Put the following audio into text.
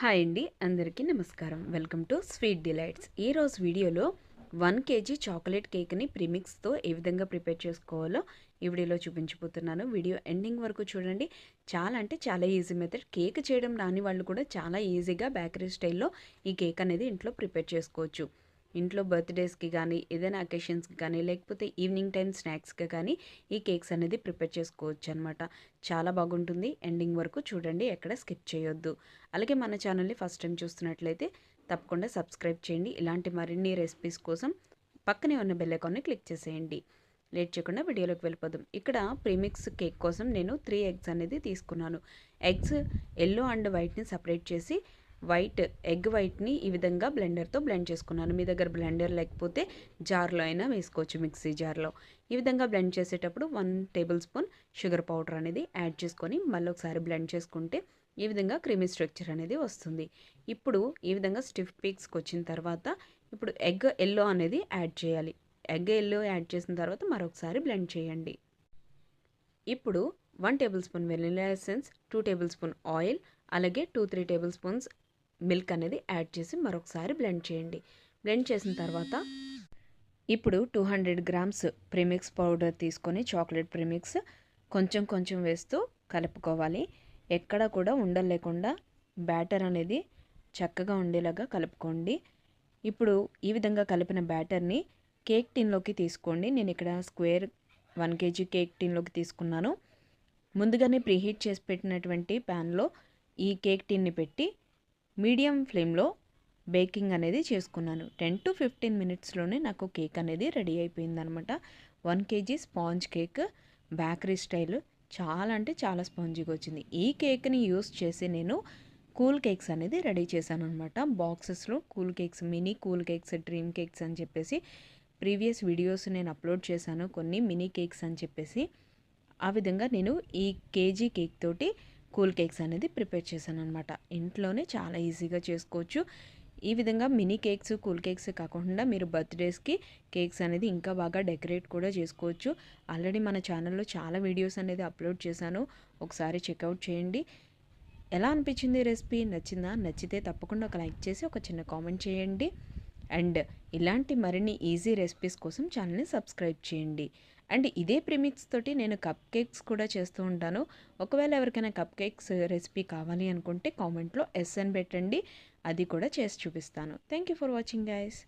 Hi అండి, అందరికీ నమస్కారం. Welcome to sweet delights. ఈరోజు వీడియోలో 1 కేజీ చాక్లెట్ కేక్ని ప్రీమిక్స్తో ఏ విధంగా ప్రిపేర్ చేసుకోవాలో ఈ వీడియోలో చూపించబోతున్నాను. వీడియో ఎండింగ్ వరకు చూడండి. చాలా అంటే చాలా ఈజీ మెథడ్. కేక్ చేయడం రాని వాళ్ళు కూడా చాలా ఈజీగా బేకరీ స్టైల్లో ఈ కేక్ అనేది ఇంట్లో ప్రిపేర్ చేసుకోవచ్చు. ఇంట్లో బర్త్డేస్కి కానీ, ఏదైనా అకేషన్స్కి కానీ, లేకపోతే ఈవినింగ్ టైం స్నాక్స్కి కానీ ఈ కేక్స్ అనేది ప్రిపేర్ చేసుకోవచ్చు అనమాట. చాలా బాగుంటుంది. ఎండింగ్ వరకు చూడండి, ఎక్కడ స్కిప్ చేయొద్దు. అలాగే మన ఛానల్ని ఫస్ట్ టైం చూస్తున్నట్లయితే తప్పకుండా సబ్స్క్రైబ్ చేయండి. ఇలాంటి మరిన్ని రెసిపీస్ కోసం పక్కనే ఉన్న బెల్ ఐకాన్ని క్లిక్ చేసేయండి. లేట్ చేయకుండా వీడియోలోకి వెళ్ళిపోదాం. ఇక్కడ ప్రీమిక్స్ కేక్ కోసం నేను 3 ఎగ్స్ అనేది తీసుకున్నాను. ఎగ్స్ ఎల్లో అండ్ వైట్ని సపరేట్ చేసి ఎగ్ వైట్ని ఈ విధంగా బ్లెండర్తో బ్లెండ్ చేసుకున్నాను. మీ దగ్గర బ్లెండర్ లేకపోతే జార్లో అయినా వేసుకోవచ్చు, మిక్సీ జార్లో. ఈ విధంగా బ్లెండ్ చేసేటప్పుడు 1 టేబుల్ స్పూన్ షుగర్ పౌడర్ అనేది యాడ్ చేసుకొని మళ్ళీ ఒకసారి బ్లెండ్ చేసుకుంటే ఈ విధంగా క్రీమీ స్ట్రక్చర్ అనేది వస్తుంది. ఇప్పుడు ఈ విధంగా స్టిఫ్ పీక్స్కి వచ్చిన తర్వాత ఇప్పుడు ఎగ్ ఎల్లో అనేది యాడ్ చేయాలి. ఎగ్ ఎల్లో యాడ్ చేసిన తర్వాత మరొకసారి బ్లెండ్ చేయండి. ఇప్పుడు 1 table spoon vanilla essence, 2 table spoon oil, అలాగే 2-3 టేబుల్ స్పూన్స్ మిల్క్ అనేది యాడ్ చేసి మరొకసారి బ్లెండ్ చేయండి. బ్లెండ్ చేసిన తర్వాత ఇప్పుడు 200 గ్రామ్స్ ప్రీమిక్స్ పౌడర్ తీసుకొని చాక్లెట్ ప్రీమిక్స్ కొంచెం కొంచెం వేస్తూ కలుపుకోవాలి. ఎక్కడ కూడా ఉండలు లేకుండా బ్యాటర్ అనేది చక్కగా ఉండేలాగా కలుపుకోండి. ఇప్పుడు ఈ విధంగా కలిపిన బ్యాటర్ని కేక్ టిన్లోకి తీసుకోండి. నేను ఇక్కడ స్క్వేర్ 1 కేజీ కేక్ టిన్లోకి తీసుకున్నాను. ముందుగానే ప్రీహీట్ చేసి పెట్టినటువంటి ప్యాన్లో ఈ కేక్ టిన్ని పెట్టి మీడియం ఫ్లేమ్లో బేకింగ్ అనేది చేసుకున్నాను. 10-15 మినిట్స్లోనే నాకు కేక్ అనేది రెడీ అయిపోయిందనమాట. 1 KG sponge cake bakery style చాలా అంటే చాలా స్పాంజీగా వచ్చింది. ఈ కేక్ని యూస్ చేసి నేను కూల్ కేక్స్ అనేది రెడీ చేశాను అనమాట. బాక్సెస్లో cool cakes, mini cool cakes, dream cakes అని చెప్పేసి ప్రీవియస్ వీడియోస్ నేను అప్లోడ్ చేశాను, కొన్ని మినీ కేక్స్ అని చెప్పేసి. ఆ విధంగా నేను ఈ కేజీ కేక్ తోటి కూల్ కేక్స్ అనేది ప్రిపేర్ చేశాను అనమాట. ఇంట్లోనే చాలా ఈజీగా చేసుకోవచ్చు. ఈ విధంగా మినీ కేక్స్, కూల్ కేక్స్ కాకుండా మీరు బర్త్డేస్కి కేక్స్ అనేది ఇంకా బాగా డెకరేట్ కూడా చేసుకోవచ్చు. ఆల్రెడీ మన ఛానల్లో చాలా వీడియోస్ అనేది అప్లోడ్ చేశాను, ఒకసారి చెక్అవుట్ చేయండి. ఎలా అనిపించింది రెసిపీ? నచ్చిందా? నచ్చితే తప్పకుండా ఒక లైక్ చేసి ఒక చిన్న కామెంట్ చేయండి. అండ్ ఇలాంటి మరిన్ని ఈజీ రెసిపీస్ కోసం ఛానల్ని సబ్స్క్రైబ్ చేయండి. అండ్ ఇదే ప్రీమిక్స్ తోటి నేను కప్ కేక్స్ కూడా చేస్తూ ఉంటాను. ఒకవేళ ఎవరికైనా కప్ కేక్స్ రెసిపీ కావాలి అనుకుంటే కామెంట్లో ఎస్ అని పెట్టండి, అది కూడా చేసి చూపిస్తాను. Thank you for watching guys.